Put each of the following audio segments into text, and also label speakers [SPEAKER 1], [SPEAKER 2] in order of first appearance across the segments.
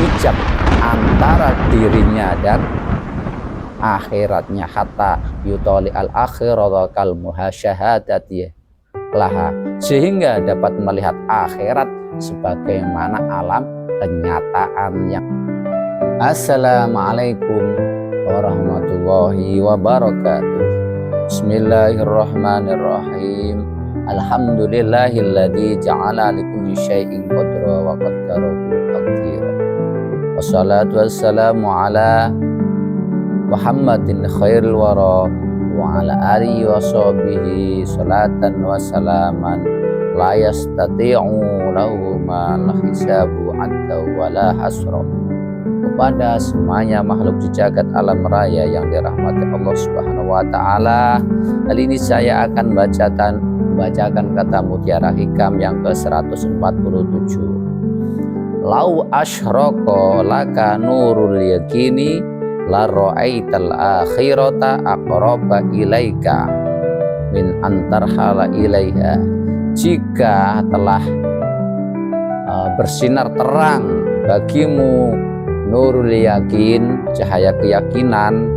[SPEAKER 1] hijab antara dirinya dan akhiratnya, hatta yutoli al akhirata kal muhasyahadati laha, sehingga dapat melihat akhirat sebagaimana alam kenyataannya. Assalamualaikum warahmatullahi wabarakatuh. Bismillahirrahmanirrahim. Alhamdulillahilladzi ja'ala likulli syai'in qadra wa qaddarahu taqdira. Wassalatu wassalamu ala Muhammadin khairil wara wa ala alihi wa sahbihi salatan wa salaman la yastati'u lahuma hisabu adda wa la hasra. Kepada semuanya makhluk di jagat alam raya yang dirahmati Allah Subhanahu wa taala, kali ini saya akan membacakan kata mutiara hikam yang ke-147. Lau asyraka laka nurul yaqini la ra'aital akhirata aqraba ilaika min antarhala ilaiha. Jika telah bersinar terang bagimu nurul yakin, cahaya keyakinan,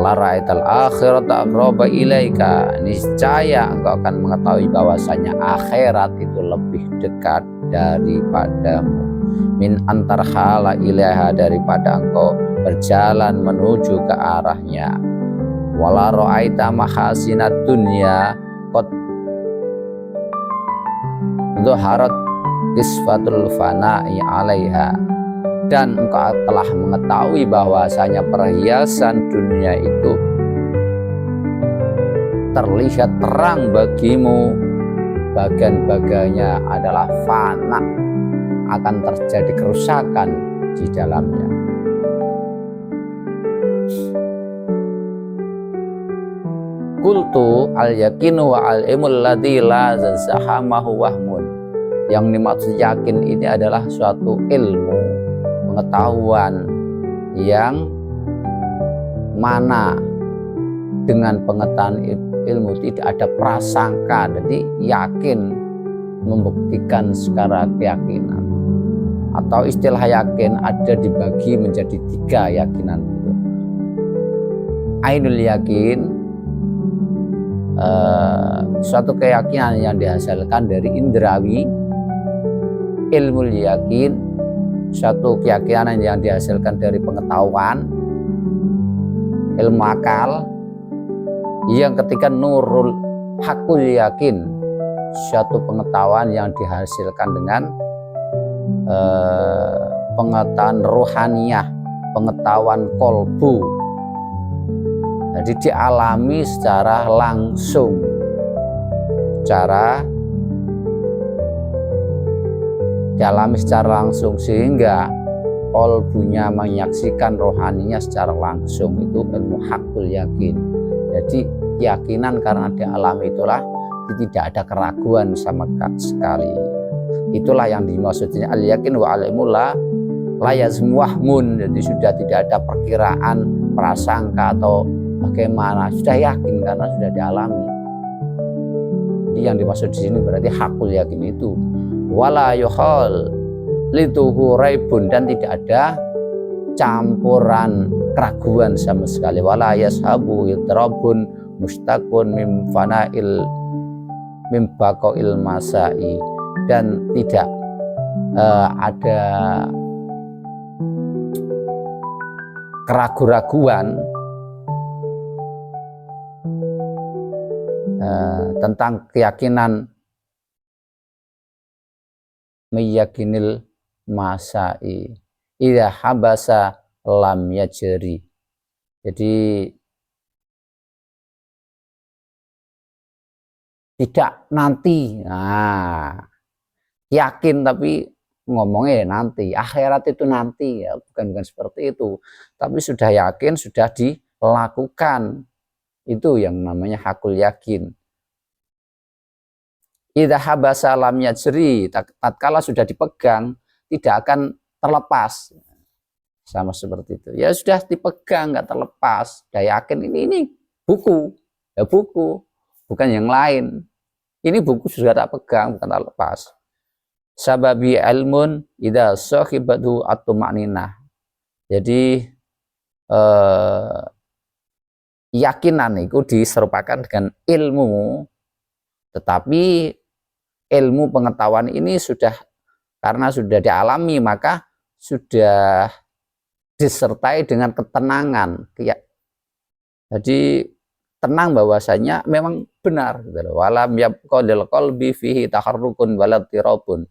[SPEAKER 1] la ra'aital akhirata aqraba ilaika, niscaya engkau akan mengetahui bahwasanya akhirat itu lebih dekat daripadamu, min antarhala ilaiha, daripada engkau berjalan menuju ke arahnya. Wala ra'aita mahasinat dunya qad dhaharat kisfatul fana'i 'alaiha, dan engkau telah mengetahui bahwasanya perhiasan dunia itu terlihat terang bagimu, bagian-bagiannya adalah fana, akan terjadi kerusakan di dalamnya. Qultu al-yaqinu wa al-ilmul ladzi la zahamahu wahmun. Yang dimaksud yakin ini adalah suatu ilmu, pengetahuan yang mana dengan pengetahuan ilmu tidak ada prasangka. Jadi yakin membuktikan secara keyakinan, atau istilah yakin ada dibagi menjadi 3 yakinan. Ainul yakin, suatu keyakinan yang dihasilkan dari indrawi. Ilmul yakin, suatu keyakinan yang dihasilkan dari pengetahuan, ilmu akal. Yang ketiga nurul hakul yakin, suatu pengetahuan yang dihasilkan dengan pengetahuan rohaniyah, pengetahuan kolbu. Jadi dialami secara langsung, sehingga kolbunya menyaksikan rohaninya secara langsung. Itu ilmu hakul yakin. Jadi keyakinan karena dialami itulah tidak ada keraguan sama sekali. Itulah yang dimaksudnya al yakin wa al ilmu la yazmu wahmun. Jadi sudah tidak ada perkiraan, prasangka atau bagaimana, sudah yakin karena sudah dialami. Jadi yang dimaksud di sini berarti hakul yakin itu. Wala yuhal lituhu raibun, dan tidak ada campuran keraguan sama sekali. Wala yashabu idrabun mustaqun mim fana'il mim baqail masai, dan tidak ada keraguan tentang keyakinan meyakinil masai idza habasa lam yajri. Jadi tidak nanti, yakin tapi ngomongnya nanti, akhirat itu nanti, ya bukan seperti itu, tapi sudah yakin, sudah dilakukan. Itu yang namanya hakul yakin. Idza habasa lam yajri, tatkala sudah dipegang tidak akan terlepas. Sama seperti itu. Ya sudah dipegang, nggak terlepas. Sudah yakin ini buku, ya buku, bukan yang lain. Ini buku sudah tak pegang, bukan tak lepas. sababi ilmun idza sahibatu at-tuma'ninah. Jadi yakinan itu diserupakan dengan ilmu, tetapi ilmu pengetahuan ini sudah karena sudah dialami maka sudah disertai dengan ketenangan. Jadi tenang bahwasanya memang benar gitu. Walam yabqa lil qalbi fihi taharrukun waladtirabun.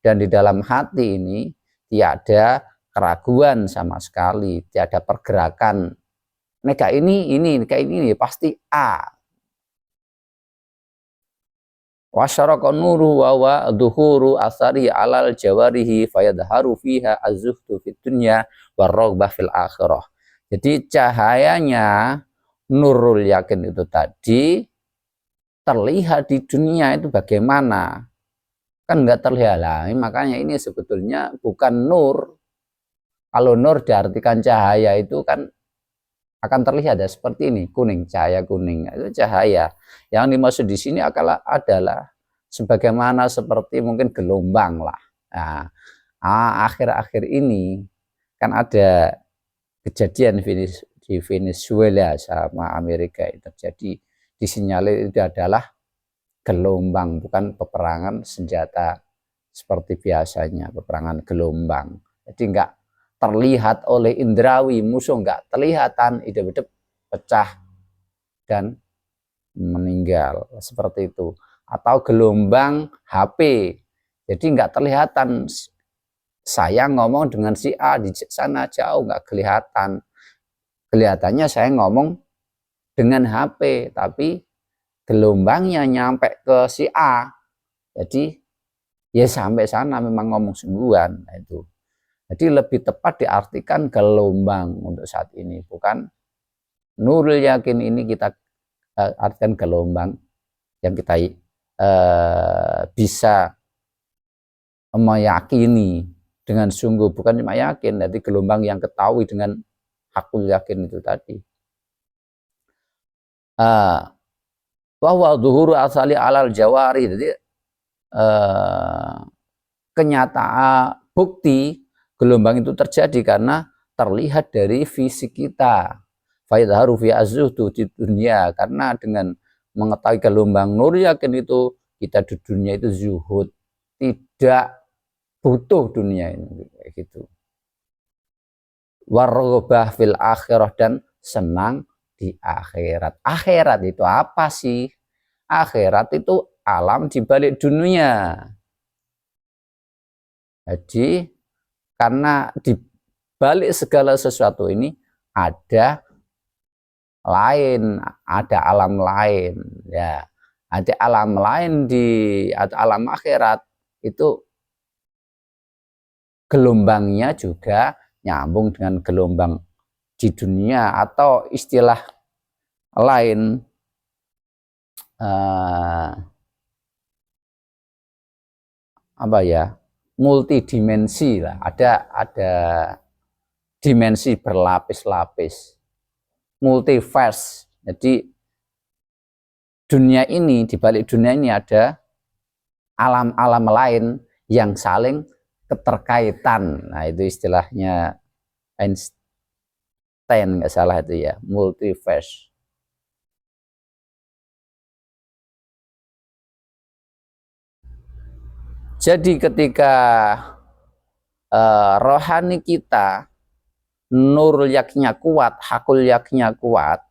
[SPEAKER 1] Dan di dalam hati ini tiada keraguan sama sekali, tiada pergerakan. Kayak ini pasti A. Wasyaraqa nuru wa dhuhuru asari alal jawarihi fayadharu fiha az-zuhdu fid dunya warraghbah fil akhirah. Jadi cahayanya nurul yakin itu tadi terlihat di dunia itu bagaimana? Kan enggak terlihat lah. Makanya ini sebetulnya bukan nur. Kalau nur diartikan cahaya itu kan akan terlihat ya seperti ini, kuning, cahaya kuning, itu cahaya. Yang dimaksud di sini adalah sebagaimana seperti mungkin gelombang lah. Nah, akhir-akhir ini kan ada kejadian di Venezuela sama Amerika itu terjadi, disinyalir itu adalah gelombang, bukan peperangan senjata seperti biasanya, peperangan gelombang. Jadi enggak terlihat oleh indrawi, musuh enggak terlihatan, hidup-hidup pecah dan meninggal seperti itu. Atau gelombang HP, jadi enggak terlihatan, saya ngomong dengan si A di sana jauh enggak kelihatan, kelihatannya saya ngomong dengan HP tapi gelombangnya nyampe ke si A, jadi ya sampai sana memang ngomong sungguhan. Nah, itu jadi lebih tepat diartikan gelombang untuk saat ini, bukan nurul yakin. Ini kita artikan gelombang yang kita bisa meyakini dengan sungguh, bukan cuma yakin. Jadi gelombang yang ketahui dengan hakul yakin itu tadi. Bahwa zuhuru asali alal jawari, jadi kenyataan bukti gelombang itu terjadi karena terlihat dari fisik kita. Fayadharu fi az-zuhdu di dunia, karena dengan mengetahui gelombang nur yakin itu kita di dunia itu zuhud, tidak butuh dunia ini gitu. Warghbah fil akhirah, dan senang di akhirat. Akhirat itu apa sih? Akhirat itu alam di balik dunia. Jadi karena di balik segala sesuatu ini ada lain, ada alam lain, ya. Ada alam lain ada alam akhirat itu gelombangnya juga nyambung dengan gelombang di dunia, atau istilah lain apa ya, multidimensi lah, ada dimensi berlapis-lapis, multiverse. Jadi dunia ini, di balik dunia ini ada alam-alam lain yang saling keterkaitan. Nah, itu istilahnya Einstein nggak salah itu ya, multiverse. Jadi ketika rohani kita, nur yaknya kuat, hakul yaknya kuat,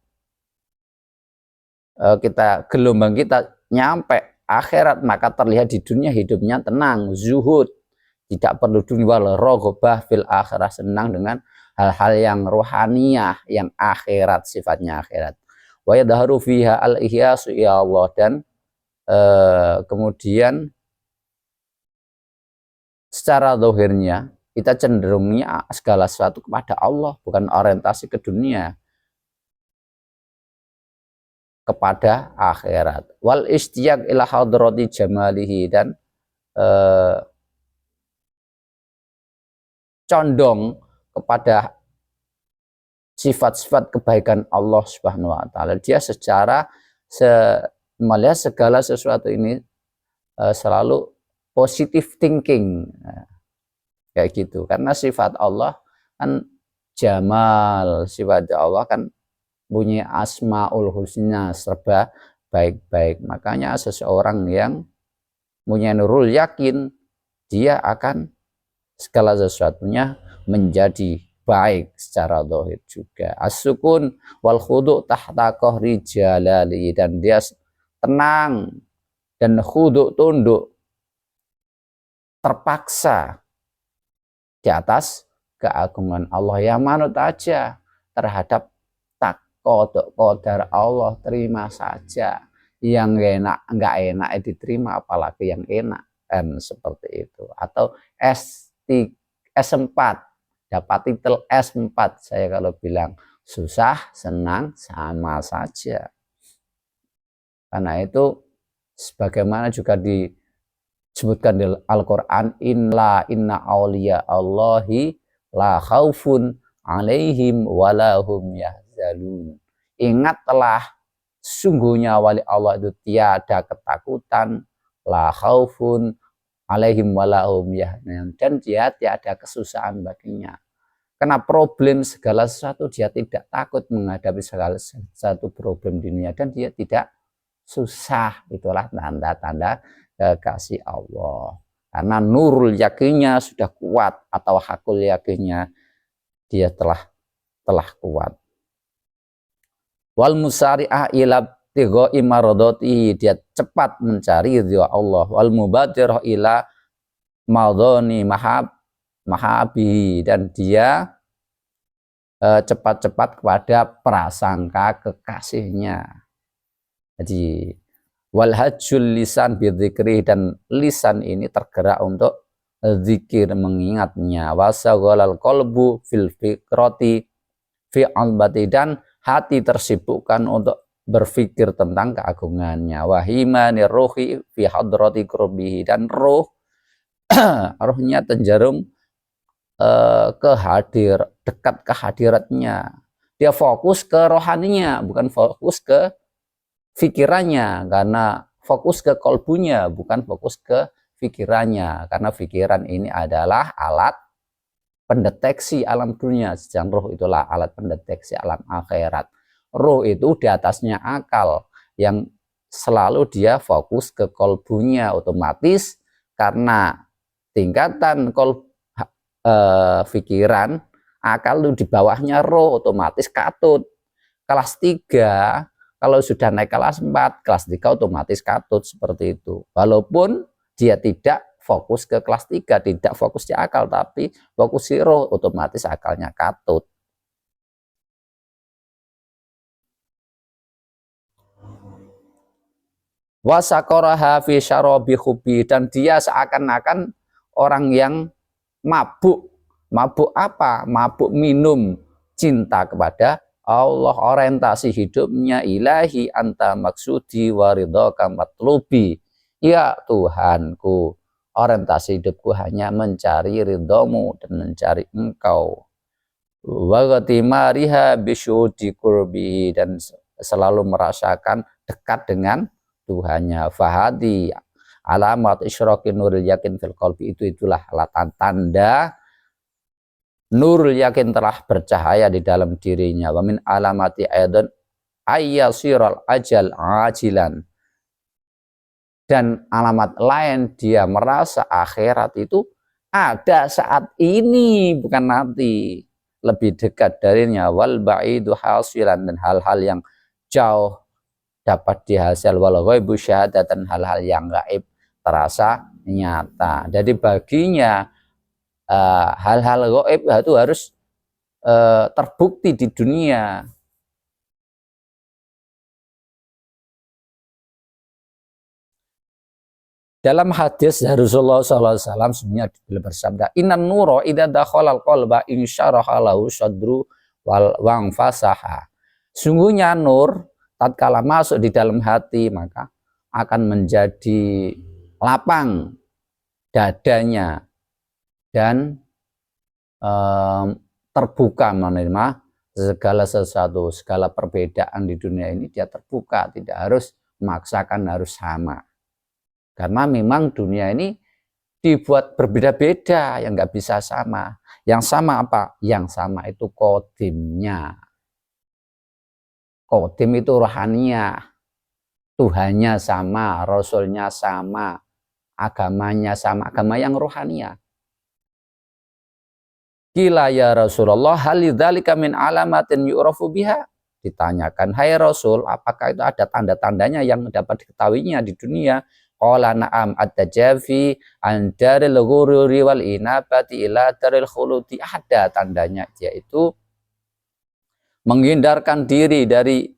[SPEAKER 1] kita gelombang kita nyampe akhirat, maka terlihat di dunia hidupnya tenang, zuhud, tidak perlu dunia, wal raghbah fil akhirah, senang dengan hal-hal yang rohaniyah, yang akhirat, sifatnya akhirat. Wa yadharu fiha al-ihyasu ya Allah, dan kemudian secara zahirnya kita cenderungnya segala sesuatu kepada Allah, bukan orientasi ke dunia, kepada akhirat. Wal istiyaq ila hadrati jamalihi, dan condong kepada sifat-sifat kebaikan Allah Subhanahu wa taala. Dia secara melihat segala sesuatu ini selalu positive thinking. Nah, kayak gitu. Karena sifat Allah kan jamal, sifat Allah kan punya asmaul husna, serba baik-baik. Makanya seseorang yang punya nurul yakin, dia akan segala sesuatunya menjadi baik secara zahir juga. As-sukun wal khudu' tahta qahri jalali, dan dia tenang dan khudu', tunduk, terpaksa di atas keagungan Allah, yang manut aja terhadap qadar Allah, terima saja. Yang nggak enak diterima, apalagi yang enak, kan seperti itu. Atau S4 dapat titel S4, saya kalau bilang susah senang sama saja. Karena itu sebagaimana juga disebutkan di Al-Quran, inna awliya Allahi la khaufun alaihim walahum yahzanun. Ingatlah, sungguhnya wali Allah itu tiada ketakutan, la khaufun alaihim walahum yahzanun, dan dia tiada kesusahan baginya. Karena problem segala sesuatu, dia tidak takut menghadapi segala satu problem di dunia, dan dia tidak susah. Itulah tanda-tanda kekasih Allah. Karena nurul yakinnya sudah kuat, atau hakul yakinnya dia telah kuat. Wal musari'ah ila tigha'i maradati, dia cepat mencari ridha Allah. Wal mubadirah ila madhani mahabi, dan dia cepat-cepat kepada prasangka kekasihnya. Jadi wal hajjul lisan bidzikri, dan lisan ini tergerak untuk zikir, mengingatnya. Wasaghalal qalbu fil fikrati fi albati, dan hati tersibukkan untuk berpikir tentang keagungannya. Wahimani ruhi fi hadrati qurbihi, dan rohnya tenjarung dekat ke hadiratnya. Dia fokus ke rohaninya, bukan fokus ke pikirannya. Karena fokus ke kolbunya, bukan fokus ke pikirannya. Karena pikiran ini adalah alat pendeteksi alam dunia, sedang roh itulah alat pendeteksi alam akhirat. Roh itu di atasnya akal, yang selalu dia fokus ke kolbunya. Otomatis karena tingkatan pikiran, akal itu di bawahnya roh, otomatis katut. Kelas 3, kalau sudah naik kelas 4, kelas 3 otomatis katut, seperti itu. Walaupun dia tidak fokus ke kelas 3, tidak fokus di akal, tapi fokus di roh, otomatis akalnya katut. Wasaqaraha fi syarabi hubbi, dan dia seakan-akan orang yang mabuk. Mabuk apa? Mabuk minum cinta kepada Allah. Orientasi hidupnya ilahi anta maksudi waridhaka matlubi. Ya Tuhanku, orientasi hidupku hanya mencari ridhomu dan mencari engkau. Wa ghatimariha bisyudi qurbi, dan selalu merasakan dekat dengan Tuhannya. Fahadi alamat isyraqi nuril yakin fil qalbi, itulah tanda nurul yakin telah bercahaya di dalam dirinya. Wa min alamati aidan ayyasiral ajal ajilan, dan alamat lain dia merasa akhirat itu ada saat ini, bukan nanti, lebih dekat darinya. Wal ba'idu hasilan, dan hal-hal yang jauh dapat dihasil. Wal ghaibu syahadatan, hal-hal yang gaib terasa nyata. Jadi baginya hal-hal gaib itu harus terbukti di dunia. Dalam hadis dari Rasulullah SAW, sebenarnya beliau bersabda, Innan nuro idza dakhalal qalba insyaraha lahu sadru wal wang fasaha. Sungguhnya nur tatkala masuk di dalam hati, maka akan menjadi lapang dadanya, dan terbuka menerima segala sesuatu, segala perbedaan di dunia ini. Dia terbuka, tidak harus memaksakan harus sama. Karena memang dunia ini dibuat berbeda-beda, yang nggak bisa sama. Yang sama apa? Yang sama itu kodimnya. Kodim itu rohaniah, Tuhannya sama, Rasulnya sama, agamanya sama, agama yang rohaniah. Qila ya Rasulullah, hal lidzalika min alamatin yu'rafu biha? Ditanyakan, hai Rasul, apakah itu ada tanda-tandanya yang dapat diketahuinya di dunia? Qala na'am at-tajafi an daril ghururi wal inabati ila daril khuludi. Ada tandanya, yaitu menghindarkan diri dari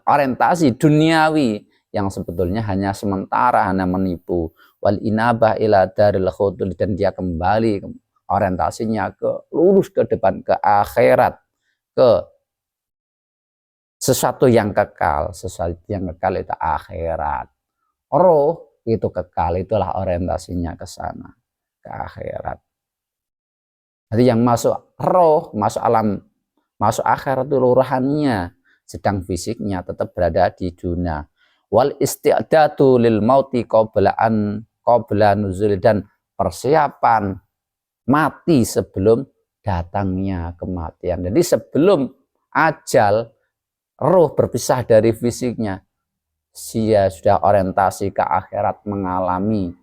[SPEAKER 1] orientasi duniawi yang sebetulnya hanya sementara, hanya menipu. Wal inabah ila daril khuludi, dan dia kembali orientasinya ke lurus ke depan, ke akhirat, ke sesuatu yang kekal. Sesuatu yang kekal itu akhirat. Roh itu kekal, itulah orientasinya ke sana, ke akhirat. Jadi yang masuk roh, masuk alam, masuk akhirat itu rohaninya, sedang fisiknya tetap berada di dunia. Wal isti'datu lil mauti qabla nuzul, dan persiapan mati sebelum datangnya kematian. Jadi sebelum ajal, roh berpisah dari fisiknya, dia sudah orientasi ke akhirat, mengalami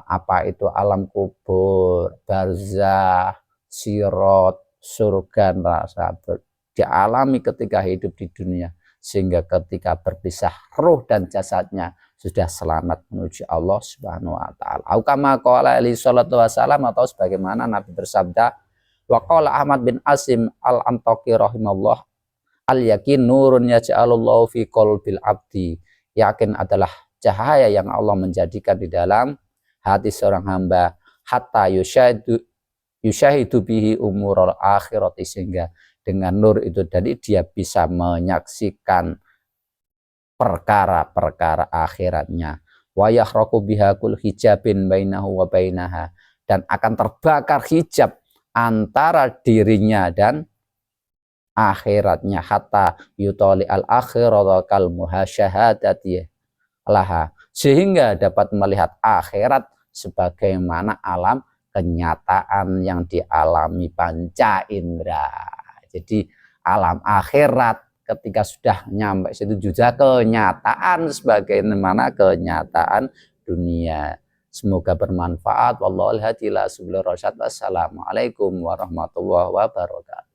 [SPEAKER 1] apa itu alam kubur, barzah, sirot, surga, neraka, dialami ketika hidup di dunia, sehingga ketika berpisah roh dan jasadnya sudah selamat menuju Allah Subhanahu wa taala. Au kama qala alaihi salatu wasalam, atau sebagaimana Nabi bersabda, wa qala Ahmad bin Asim al-Antaqi rahimallah, al yakin nurun yaj'alullahu fi qalbil abdi. Yakin adalah cahaya yang Allah menjadikan di dalam hati seorang hamba, hatta yushahidu bihi umurul akhirati, sehingga dengan nur itu tadi dia bisa menyaksikan perkara-perkara akhiratnya. Wa yahraqu biha kul hijabin bainahu wa bainaha, dan akan terbakar hijab antara dirinya dan akhiratnya, hatta yutoli al akhirata kal muhasyahadati laha, sehingga dapat melihat akhirat sebagaimana alam kenyataan yang dialami panca indera. Jadi alam akhirat ketika sudah nyampe situ juga kenyataan sebagaimana kenyataan dunia. Semoga bermanfaat. Wallahul hadi ila subulur rasyad. Wassalamualaikum warahmatullahi wabarakatuh.